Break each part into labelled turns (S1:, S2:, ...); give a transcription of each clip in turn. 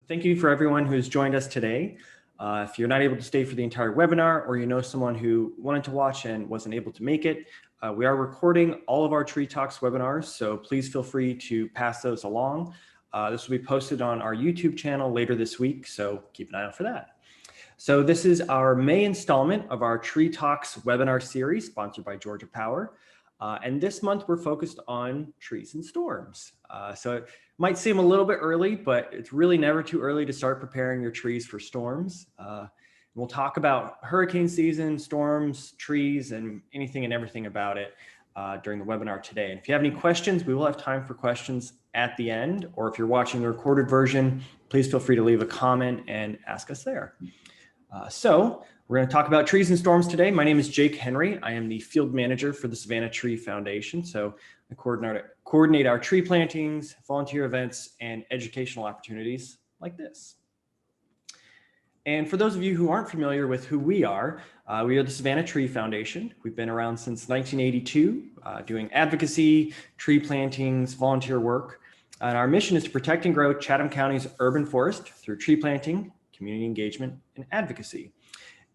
S1: Thank you for everyone who's joined us today. If you're not able to stay for the entire webinar, or you know someone who wanted to watch and wasn't able to make it, we are recording all of our Tree Talks webinars, so please feel free to pass those along. This will be posted on our YouTube channel later this week, so keep an eye out for that. So this is our May installment of our Tree Talks webinar series, sponsored by Georgia Power. And this month we're focused on trees and storms. So it might seem a little bit early, but it's really never too early to start preparing your trees for storms. We'll talk about hurricane season, storms, trees, and anything and everything about it during the webinar today. And if you have any questions, we will have time for questions at the end, or if you're watching the recorded version, please feel free to leave a comment and ask us there. So we're going to talk about trees and storms today. My name is Jake Henry. I am the field manager for the Savannah Tree Foundation. So I coordinate our tree plantings, volunteer events, and educational opportunities like this. And for those of you who aren't familiar with who we are the Savannah Tree Foundation. We've been around since 1982, doing advocacy, tree plantings, volunteer work. And our mission is to protect and grow Chatham County's urban forest through tree planting, community engagement, and advocacy.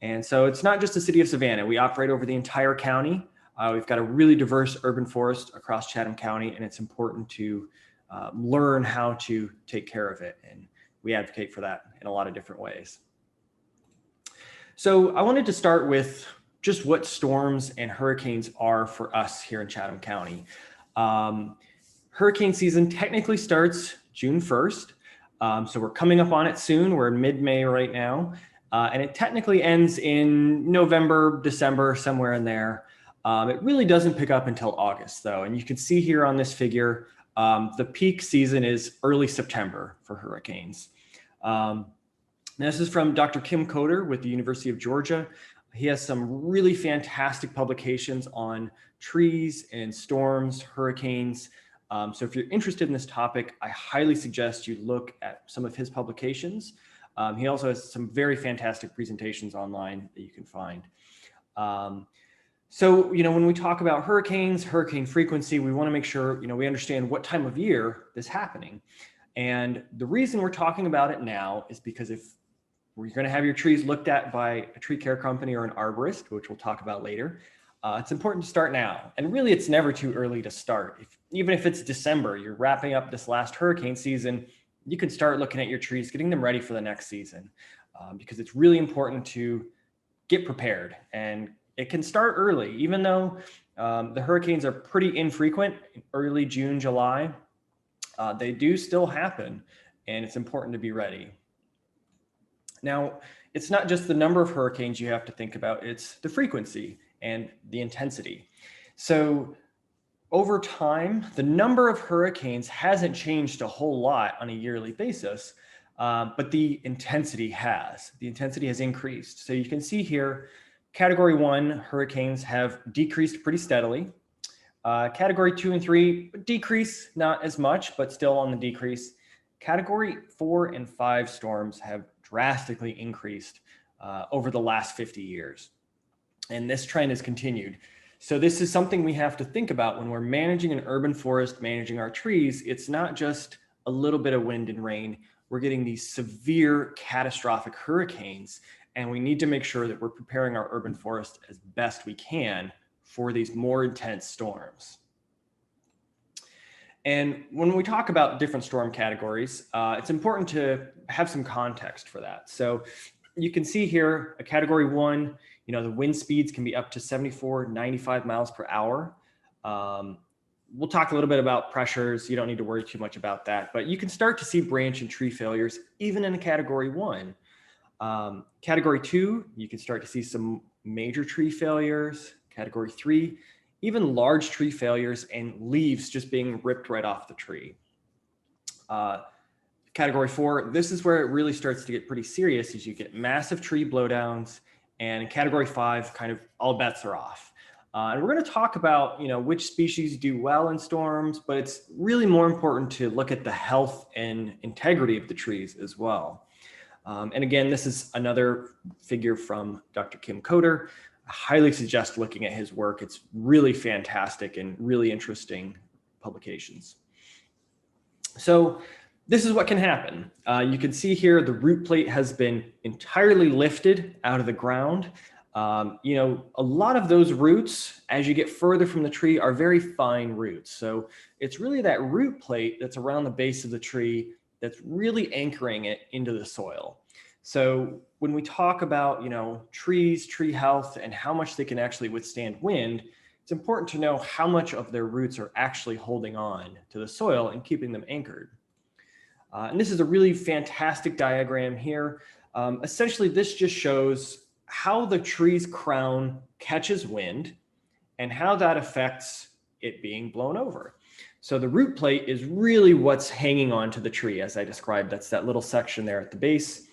S1: And so it's not just the city of Savannah. We operate over the entire county. We've got a really diverse urban forest across Chatham County, and it's important to learn how to take care of it. And we advocate for that in a lot of different ways. So I wanted to start with just what storms and hurricanes are for us here in Chatham County. Hurricane season technically starts June 1st. So we're coming up on it soon. We're in mid-May right now. And it technically ends in November, December, somewhere in there. It really doesn't pick up until August, though. And you can see here on this figure, the peak season is early September for hurricanes. This is from Dr. Kim Coder with the University of Georgia. He has some really fantastic publications on trees and storms, hurricanes. So if you're interested in this topic, I highly suggest you look at some of his publications. He also has some very fantastic presentations online that you can find. So, when we talk about hurricanes, hurricane frequency, we want to make sure, we understand what time of year this is happening. And the reason we're talking about it now is because if we're going to have your trees looked at by a tree care company or an arborist, which we'll talk about later, it's important to start now. And really, it's never too early to start. Even if it's December, you're wrapping up this last hurricane season, you can start looking at your trees, getting them ready for the next season, because it's really important to get prepared. And it can start early, even though the hurricanes are pretty infrequent, early June, July, they do still happen, and it's important to be ready. Now, it's not just the number of hurricanes you have to think about, it's the frequency and the intensity. So over time, the number of hurricanes hasn't changed a whole lot on a yearly basis, but the intensity has. The intensity has increased. So you can see here, Category 1 hurricanes have decreased pretty steadily. Category 2 and 3 decrease, not as much, but still on the decrease. Category 4 and 5 storms have drastically increased over the last 50 years. And this trend has continued. So this is something we have to think about when we're managing an urban forest, managing our trees. It's not just a little bit of wind and rain. We're getting these severe catastrophic hurricanes, and we need to make sure that we're preparing our urban forest as best we can for these more intense storms. And when we talk about different storm categories, it's important to have some context for that. So you can see here a Category 1, the wind speeds can be up to 74, 95 miles per hour. We'll talk a little bit about pressures. You don't need to worry too much about that, but you can start to see branch and tree failures even in a Category 1. Category 2, you can start to see some major tree failures. Category 3, even large tree failures and leaves just being ripped right off the tree. Category 4, this is where it really starts to get pretty serious as you get massive tree blowdowns, and in Category 5, kind of all bets are off. And we're going to talk about, which species do well in storms, but it's really more important to look at the health and integrity of the trees as well. And again, this is another figure from Dr. Kim Coder. I highly suggest looking at his work. It's really fantastic and really interesting publications. So this is what can happen. You can see here the root plate has been entirely lifted out of the ground. You know, a lot of those roots, as you get further from the tree, are very fine roots. So it's really that root plate that's around the base of the tree that's really anchoring it into the soil. So when we talk about, you know, trees, tree health, and how much they can actually withstand wind, it's important to know how much of their roots are actually holding on to the soil and keeping them anchored. And this is a really fantastic diagram here. Essentially, this just shows how the tree's crown catches wind and how that affects it being blown over. So the root plate is really what's hanging on to the tree, as I described. That's that little section there at the base.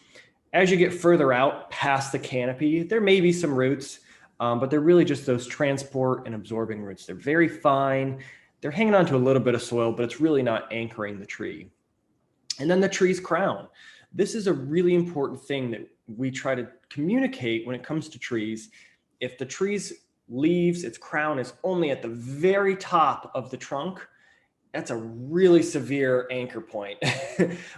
S1: As you get further out past the canopy, there may be some roots, but they're really just those transport and absorbing roots. They're very fine. They're hanging on to a little bit of soil, but it's really not anchoring the tree. And then the tree's crown. This is a really important thing that we try to communicate when it comes to trees. If the tree's leaves, its crown is only at the very top of the trunk, that's a really severe anchor point.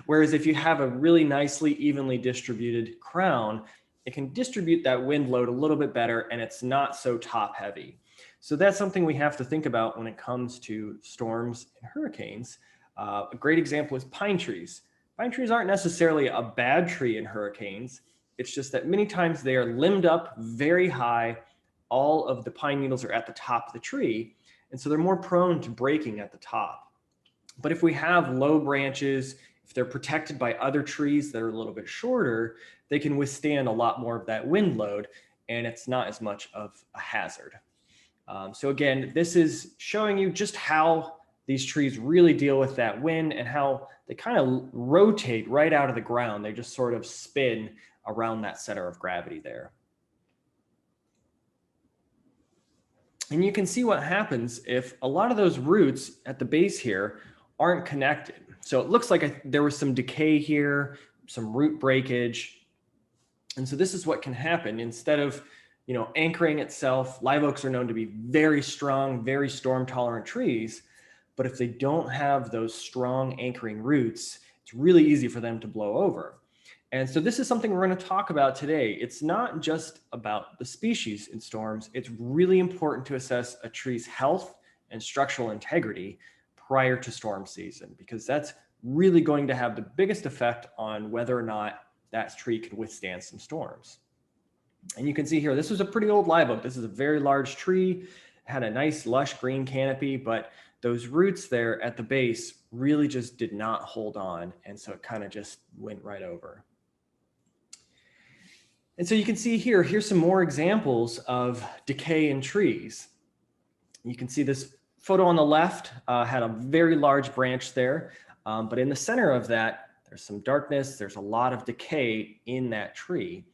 S1: Whereas if you have a really nicely, evenly distributed crown, it can distribute that wind load a little bit better and it's not so top heavy. So that's something we have to think about when it comes to storms and hurricanes. A great example is pine trees. Pine trees aren't necessarily a bad tree in hurricanes. It's just that many times they are limbed up very high. All of the pine needles are at the top of the tree, and so they're more prone to breaking at the top. But if we have low branches, if they're protected by other trees that are a little bit shorter, they can withstand a lot more of that wind load, and it's not as much of a hazard. So again, this is showing you just how these trees really deal with that wind and how they kind of rotate right out of the ground. They just sort of spin around that center of gravity there. And you can see what happens if a lot of those roots at the base here aren't connected. So it looks like there was some decay here, some root breakage. And so this is what can happen. Instead of, you know, anchoring itself, live oaks are known to be very strong, very storm tolerant trees. But if they don't have those strong anchoring roots, it's really easy for them to blow over. And so this is something we're going to talk about today. It's not just about the species in storms. It's really important to assess a tree's health and structural integrity prior to storm season, because that's really going to have the biggest effect on whether or not that tree can withstand some storms. And you can see here, this was a pretty old live oak. This is a very large tree, had a nice lush green canopy, but those roots there at the base really just did not hold on. And so it kind of just went right over. And so you can see here, here's some more examples of decay in trees. You can see this photo on the left had a very large branch there, but in the center of that, there's some darkness, there's a lot of decay in that tree,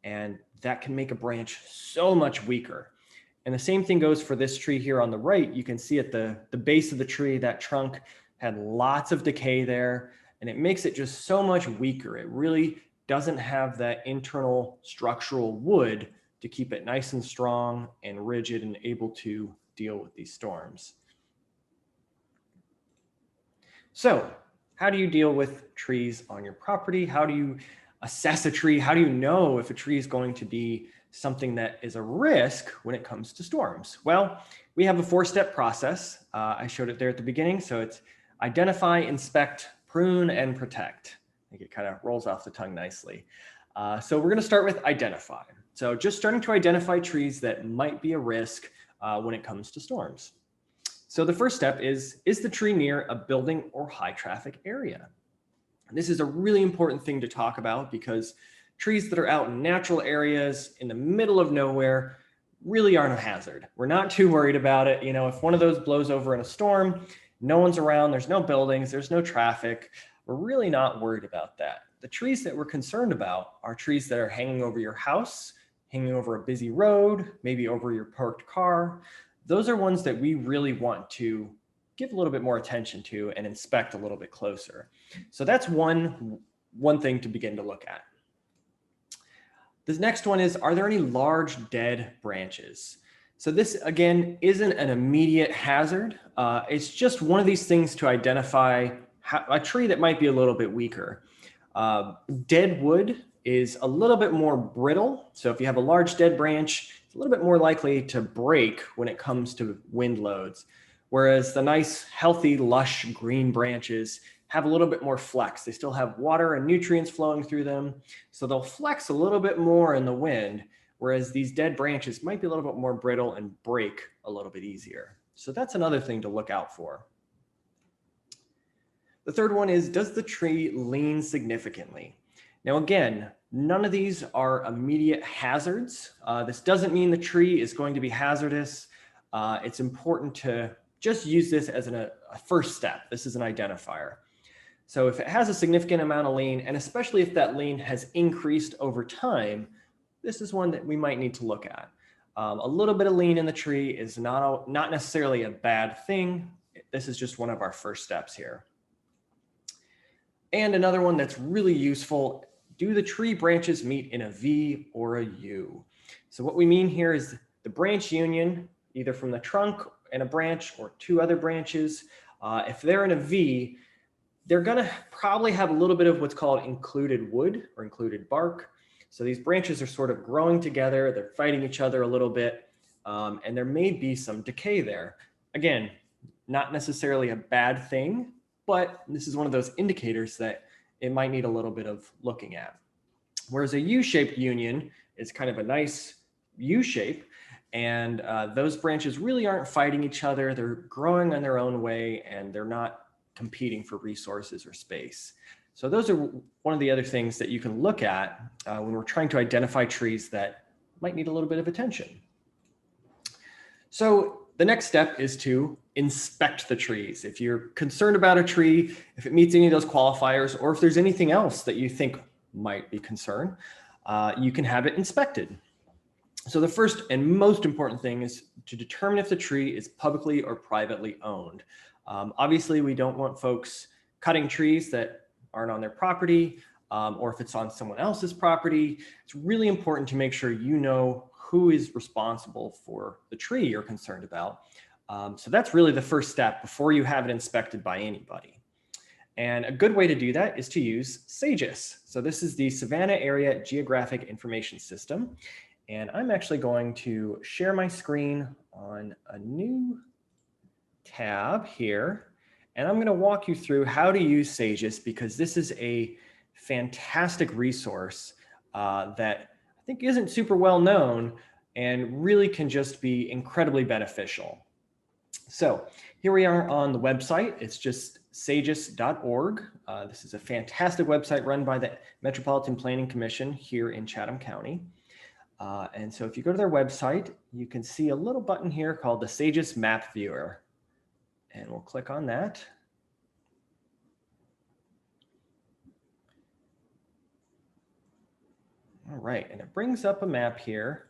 S1: and that can make a branch so much weaker. And the same thing goes for this tree here on the right. You can see at the base of the tree, that trunk had lots of decay there, and it makes it just so much weaker. It really doesn't have that internal structural wood to keep it nice and strong and rigid and able to deal with these storms. So how do you deal with trees on your property? How do you assess a tree? How do you know if a tree is going to be something that is a risk when it comes to storms? Well, we have a 4-step process. I showed it there at the beginning. So it's identify, inspect, prune, and protect. I think it kind of rolls off the tongue nicely. So we're going to start with identify. So just starting to identify trees that might be a risk when it comes to storms. So the first step is the tree near a building or high traffic area? This is a really important thing to talk about because trees that are out in natural areas in the middle of nowhere really aren't a hazard. We're not too worried about it. You know, if one of those blows over in a storm, no one's around, there's no buildings, there's no traffic. We're really not worried about that. The trees that we're concerned about are trees that are hanging over your house, hanging over a busy road, maybe over your parked car. Those are ones that we really want to give a little bit more attention to and inspect a little bit closer. So that's one thing to begin to look at. This next one is, are there any large dead branches? So this, again, isn't an immediate hazard. It's just one of these things to identify a tree that might be a little bit weaker. Dead wood is a little bit more brittle. So if you have a large dead branch, it's a little bit more likely to break when it comes to wind loads. Whereas the nice, healthy, lush green branches have a little bit more flex. They still have water and nutrients flowing through them. So they'll flex a little bit more in the wind, whereas these dead branches might be a little bit more brittle and break a little bit easier. So that's another thing to look out for. The third one is, does the tree lean significantly? Now, again, none of these are immediate hazards. This doesn't mean the tree is going to be hazardous. It's important to just use this as a first step. This is an identifier. So if it has a significant amount of lean, and especially if that lean has increased over time, this is one that we might need to look at. A little bit of lean in the tree is not necessarily a bad thing. This is just one of our first steps here. And another one that's really useful, do the tree branches meet in a V or a U? So what we mean here is the branch union, either from the trunk and a branch or two other branches. If they're in a V, they're gonna probably have a little bit of what's called included wood or included bark. So these branches are sort of growing together, they're fighting each other a little bit, and there may be some decay there. Again, not necessarily a bad thing, but this is one of those indicators that it might need a little bit of looking at. Whereas a U-shaped union is kind of a nice U shape, and those branches really aren't fighting each other. They're growing on their own way, and they're not competing for resources or space. So those are one of the other things that you can look at when we're trying to identify trees that might need a little bit of attention. So the next step is to inspect the trees. If you're concerned about a tree, if it meets any of those qualifiers, or if there's anything else that you think might be concerned, you can have it inspected. So the first and most important thing is to determine if the tree is publicly or privately owned. Obviously, we don't want folks cutting trees that aren't on their property, or if it's on someone else's property. It's really important to make sure you know who is responsible for the tree you're concerned about. So that's really the first step before you have it inspected by anybody. And a good way to do that is to use SAGES. So this is the Savannah Area Geographic Information System. And I'm actually going to share my screen on a new tab here. And I'm going to walk you through how to use SAGES, because this is a fantastic resource that I think isn't super well known and really can just be incredibly beneficial. So here we are on the website. It's just sages.org. This is a fantastic website run by the Metropolitan Planning Commission here in Chatham County. And so if you go to their website, you can see a little button here called the SAGES Map Viewer. And we'll click on that. All right, and it brings up a map here.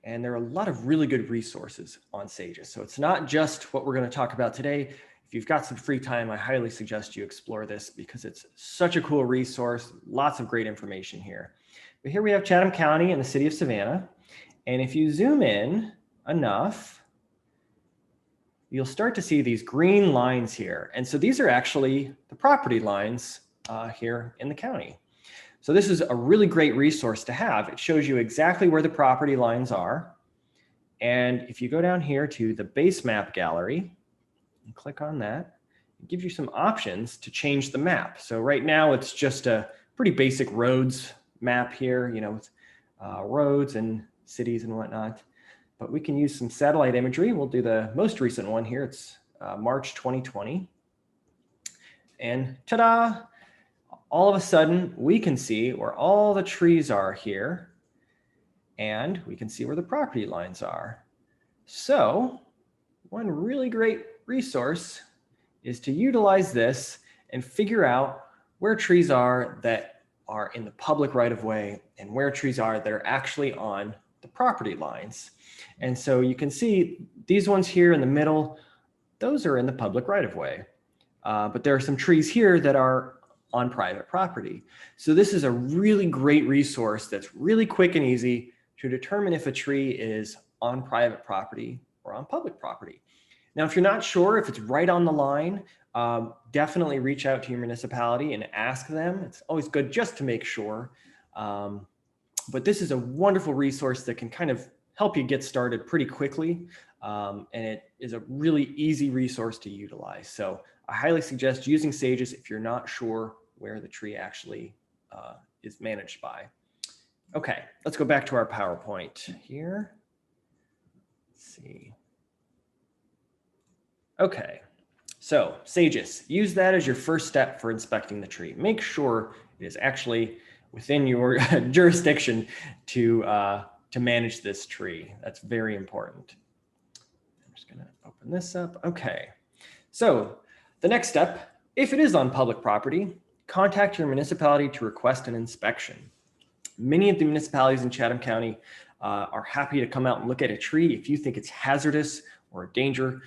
S1: And there are a lot of really good resources on SAGES. So it's not just what we're going to talk about today. If you've got some free time, I highly suggest you explore this because it's such a cool resource. Lots of great information here. But here we have Chatham County and the city of Savannah. And if you zoom in enough, you'll start to see these green lines here. And so these are actually the property lines here in the county. So this is a really great resource to have. It shows you exactly where the property lines are. And if you go down here to the base map gallery and click on that, it gives you some options to change the map. So right now it's just a pretty basic roads map here, you know, with roads and cities and whatnot. But we can use some satellite imagery. We'll do the most recent one here. It's March 2020. And ta-da! All of a sudden, we can see where all the trees are here, and we can see where the property lines are. So one really great resource is to utilize this and figure out where trees are that are in the public right-of-way and where trees are that are actually on the property lines. And so you can see these ones here in the middle, those are in the public right-of-way. But there are some trees here that are on private property. So this is a really great resource that's really quick and easy to determine if a tree is on private property or on public property. Now, if you're not sure if it's right on the line, definitely reach out to your municipality and ask them. It's always good just to make sure. But this is a wonderful resource that can kind of help you get started pretty quickly. And it is a really easy resource to utilize. So I highly suggest using Sages if you're not sure where the tree actually is managed by. Okay, let's go back to our PowerPoint here. Let's see. Okay, so Sages, use that as your first step for inspecting the tree. Make sure it is actually within your jurisdiction to manage this tree. That's very important. I'm just gonna open this up. Okay, so the next step, if it is on public property, contact your municipality to request an inspection. Many of the municipalities in Chatham County are happy to come out and look at a tree. If you think it's hazardous or a danger,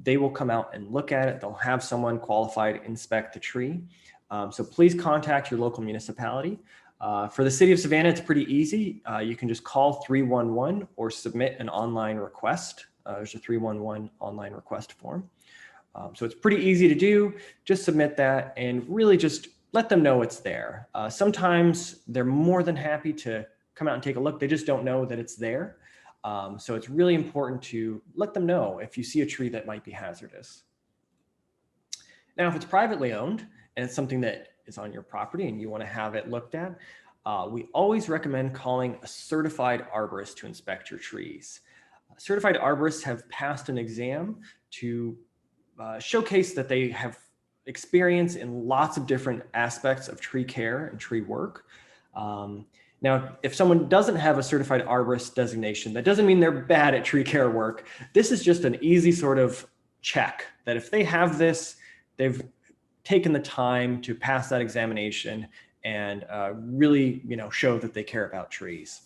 S1: they will come out and look at it. They'll have someone qualified inspect the tree. So please contact your local municipality. For the city of Savannah, it's pretty easy. You can just call 311 or submit an online request. There's a 311 online request form. So it's pretty easy to do. Just submit that and really just let them know it's there. Sometimes they're more than happy to come out and take a look. They just don't know that it's there. So it's really important to let them know if you see a tree that might be hazardous. Now, if it's privately owned and it's something that is on your property and you want to have it looked at, we always recommend calling a certified arborist to inspect your trees. Certified arborists have passed an exam to showcase that they have experience in lots of different aspects of tree care and tree work. Now, if someone doesn't have a certified arborist designation, that doesn't mean they're bad at tree care work. This is just an easy sort of check that if they have this, they've taken the time to pass that examination and really, show that they care about trees.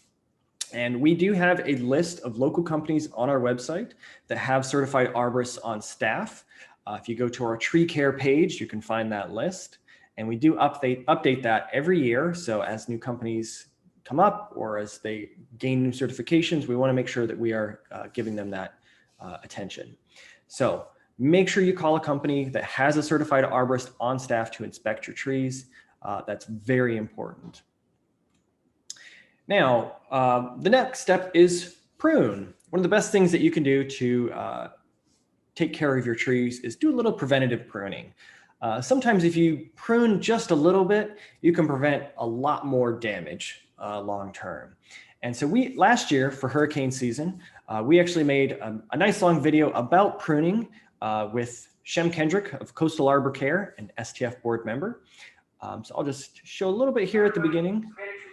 S1: And we do have a list of local companies on our website that have certified arborists on staff. If you go to our tree care page, you can find that list. And we do update that every year. So as new companies come up or as they gain new certifications, we want to make sure that we are giving them that attention. So make sure you call a company that has a certified arborist on staff to inspect your trees. That's very important. Now, the next step is prune. One of the best things that you can do to take care of your trees is do a little preventative pruning. Sometimes if you prune just a little bit, you can prevent a lot more damage long-term. And so last year for hurricane season, we actually made a nice long video about pruning with Shem Kendrick of Coastal Arbor Care, an STF board member. So I'll just show a little bit here at the beginning.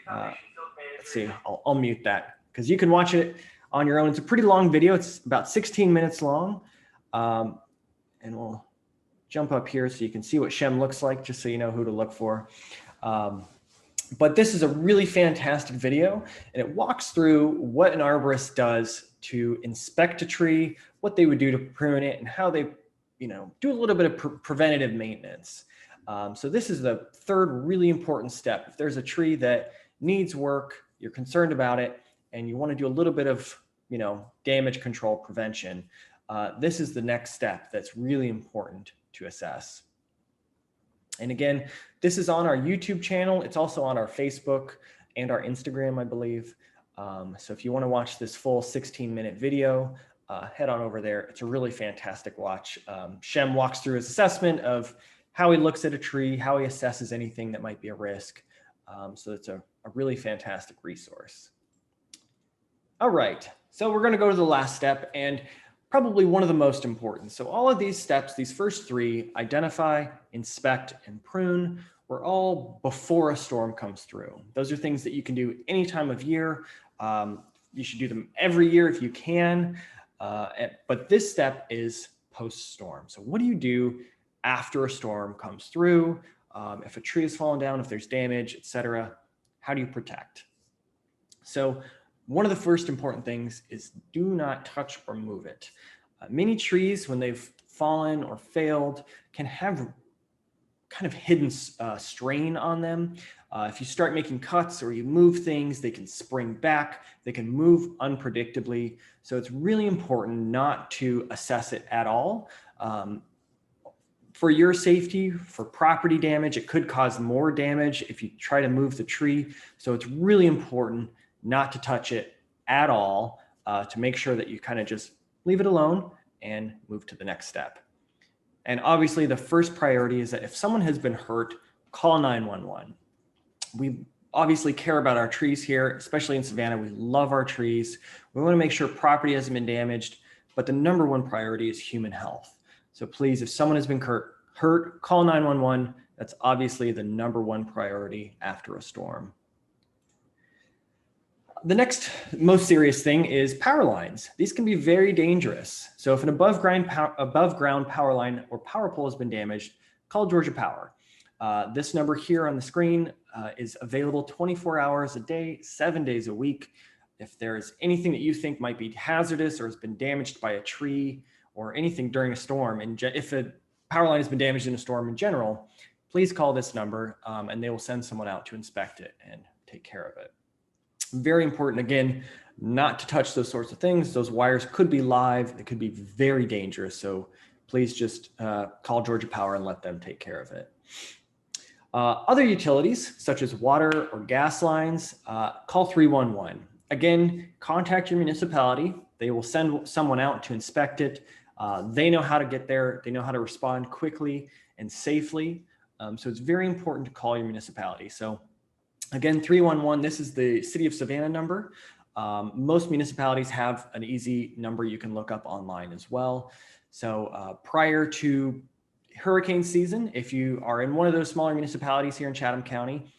S1: Let's see, I'll mute that because you can watch it on your own. It's a pretty long video. It's about 16 minutes long. And we'll jump up here so you can see what Shem looks like, just so you know who to look for. But this is a really fantastic video, and it walks through what an arborist does to inspect a tree, what they would do to prune it, and how they, do a little bit of preventative maintenance. So this is the third really important step. If there's a tree that needs work, you're concerned about it, and you want to do a little bit of, damage control prevention, this is the next step that's really important to assess. And again, this is on our YouTube channel. It's also on our Facebook and our Instagram, I believe. So if you want to watch this full 16-minute video, head on over there. It's a really fantastic watch. Shem walks through his assessment of how he looks at a tree, how he assesses anything that might be a risk. So it's a really fantastic resource. All right, so we're going to go to the last step, and probably one of the most important. So all of these steps, these first three, identify, inspect, and prune, were all before a storm comes through. Those are things that you can do any time of year. You should do them every year if you can. But this step is post-storm. So what do you do after a storm comes through? If a tree has fallen down, if there's damage, etc., how do you protect? So one of the first important things is do not touch or move it. Many trees, when they've fallen or failed, can have kind of hidden strain on them. If you start making cuts or you move things, they can spring back, they can move unpredictably. So it's really important not to assess it at all. For your safety, for property damage, it could cause more damage if you try to move the tree. So it's really important not to touch it at all, to make sure that you kind of just leave it alone and move to the next step. And obviously the first priority is that if someone has been hurt, call 911. We obviously care about our trees here, especially in Savannah. We love our trees. We want to make sure property hasn't been damaged, but the number one priority is human health. So please, if someone has been hurt, call 911. That's obviously the number one priority after a storm. The next most serious thing is power lines. These can be very dangerous. So if an above ground power line or power pole has been damaged, call Georgia Power. This number here on the screen is available 24 hours a day, 7 days a week. If there's anything that you think might be hazardous or has been damaged by a tree or anything during a storm, and if a power line has been damaged in a storm in general, please call this number and they will send someone out to inspect it and take care of it. Very important, again, not to touch those sorts of things. Those wires could be live. They could be very dangerous. So please just call Georgia Power and let them take care of it. Other utilities, such as water or gas lines, call 311. Again, contact your municipality. They will send someone out to inspect it. They know how to get there. They know how to respond quickly and safely. So it's very important to call your municipality. So again, 311, this is the City of Savannah number. Most municipalities have an easy number you can look up online as well. So prior to hurricane season, if you are in one of those smaller municipalities here in Chatham County,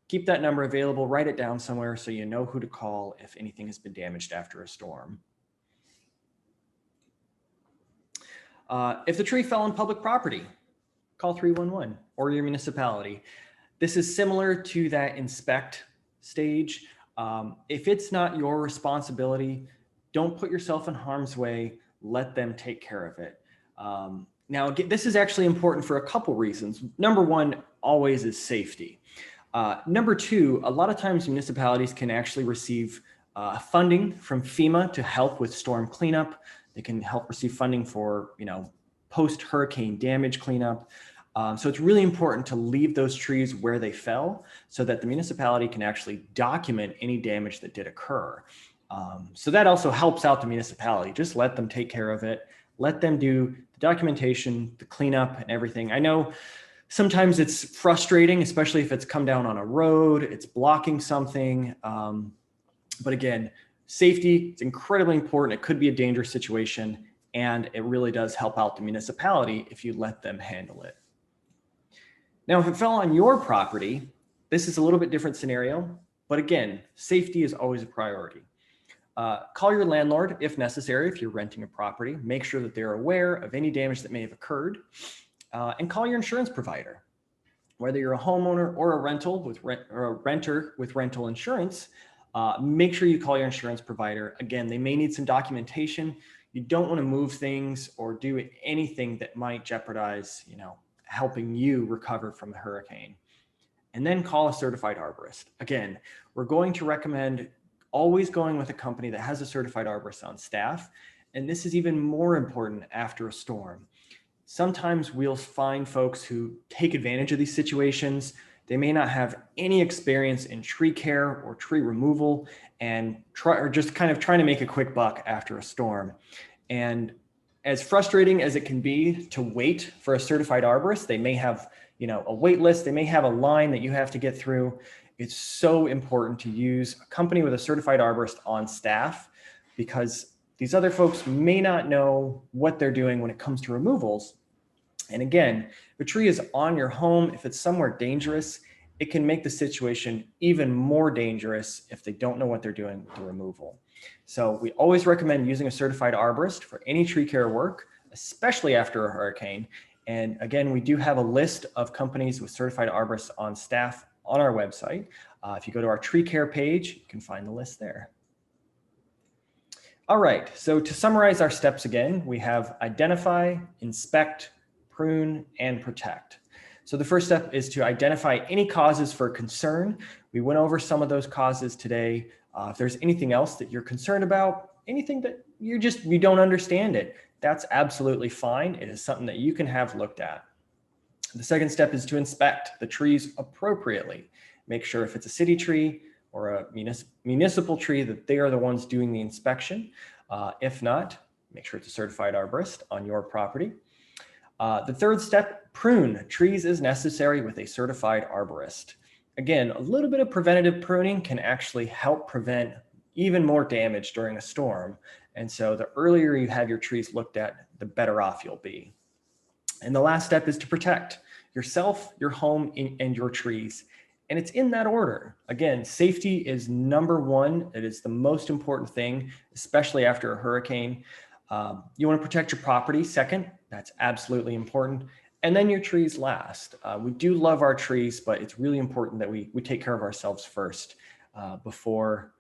S1: keep that number available, write it down somewhere so you know who to call if anything has been damaged after a storm. If the tree fell on public property, call 311 or your municipality. This is similar to that inspect stage. If it's not your responsibility, don't put yourself in harm's way. Let them take care of it. Now, again, this is actually important for a couple reasons. Number one, always is safety. Number two, a lot of times municipalities can actually receive funding from FEMA to help with storm cleanup. They can help receive funding for, post-hurricane damage cleanup. So it's really important to leave those trees where they fell so that the municipality can actually document any damage that did occur. So that also helps out the municipality. Just let them take care of it. Let them do the documentation, the cleanup and everything. I know sometimes it's frustrating, especially if it's come down on a road, it's blocking something. But again, safety is incredibly important. It could be a dangerous situation, and it really does help out the municipality if you let them handle it. Now, if it fell on your property, this is a little bit different scenario, but again, safety is always a priority. Call your landlord if necessary, if you're renting a property. Make sure that they're aware of any damage that may have occurred, and call your insurance provider. Whether you're a homeowner or a renter with rental insurance, make sure you call your insurance provider. Again, they may need some documentation. You don't want to move things or do anything that might jeopardize, helping you recover from the hurricane. And then call a certified arborist. Again, we're going to recommend always going with a company that has a certified arborist on staff. And this is even more important after a storm. Sometimes we'll find folks who take advantage of these situations. They may not have any experience in tree care or tree removal and are just kind of trying to make a quick buck after a storm. And as frustrating as it can be to wait for a certified arborist, they may have, a wait list. They may have a line that you have to get through. It's so important to use a company with a certified arborist on staff, because these other folks may not know what they're doing when it comes to removals. And again, if a tree is on your home, if it's somewhere dangerous, it can make the situation even more dangerous if they don't know what they're doing with the removal. So we always recommend using a certified arborist for any tree care work, especially after a hurricane. And again, we do have a list of companies with certified arborists on staff on our website. If you go to our tree care page, you can find the list there. All right, so to summarize our steps again, we have identify, inspect, prune, and protect. So the first step is to identify any causes for concern. We went over some of those causes today. If there's anything else that you're concerned about, anything that you don't understand it, that's absolutely fine. It is something that you can have looked at. The second step is to inspect the trees appropriately. Make sure if it's a city tree or a municipal tree that they are the ones doing the inspection. If not, make sure it's a certified arborist on your property. The third step, prune trees as necessary with a certified arborist. Again, a little bit of preventative pruning can actually help prevent even more damage during a storm. And so the earlier you have your trees looked at, the better off you'll be. And the last step is to protect yourself, your home, and your trees. And it's in that order. Again, safety is number one. It is the most important thing, especially after a hurricane. You want to protect your property second. That's absolutely important. And then your trees last. We do love our trees, but it's really important that we take care of ourselves first before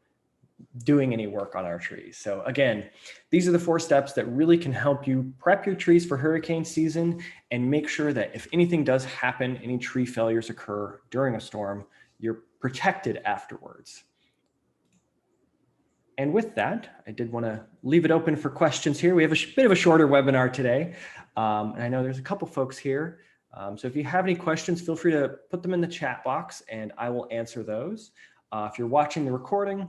S1: doing any work on our trees. So again, these are the 4 steps that really can help you prep your trees for hurricane season and make sure that if anything does happen, any tree failures occur during a storm, you're protected afterwards. And with that, I did want to leave it open for questions here. We have a bit of a shorter webinar today. And I know there's a couple folks here. So if you have any questions, feel free to put them in the chat box and I will answer those. If you're watching the recording,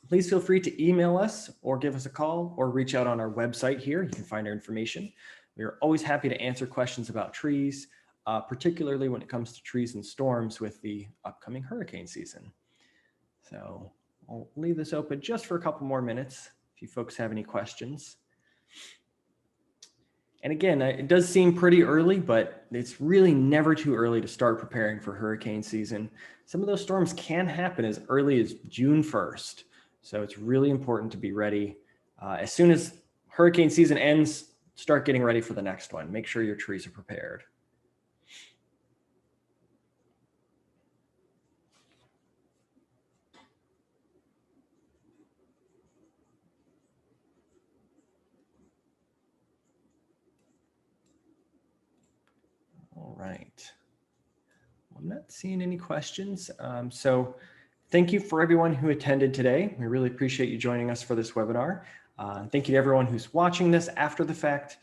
S1: please feel free to email us or give us a call or reach out on our website here. You can find our information. We are always happy to answer questions about trees, particularly when it comes to trees and storms with the upcoming hurricane season. So I'll leave this open just for a couple more minutes if you folks have any questions. And again, it does seem pretty early, but it's really never too early to start preparing for hurricane season. Some of those storms can happen as early as June 1st. So it's really important to be ready. As soon as hurricane season ends, start getting ready for the next one. Make sure your trees are prepared. All right. I'm not seeing any questions. So thank you for everyone who attended today. We really appreciate you joining us for this webinar. Thank you to everyone who's watching this after the fact.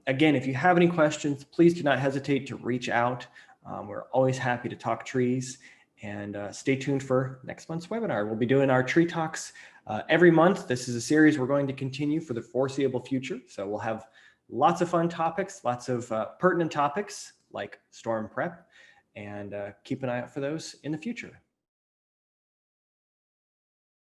S1: Again, if you have any questions, please do not hesitate to reach out. We're always happy to talk trees, and stay tuned for next month's webinar. We'll be doing our tree talks every month. This is a series we're going to continue for the foreseeable future. So we'll have lots of fun topics, lots of pertinent topics like storm prep, and keep an eye out for those in the future.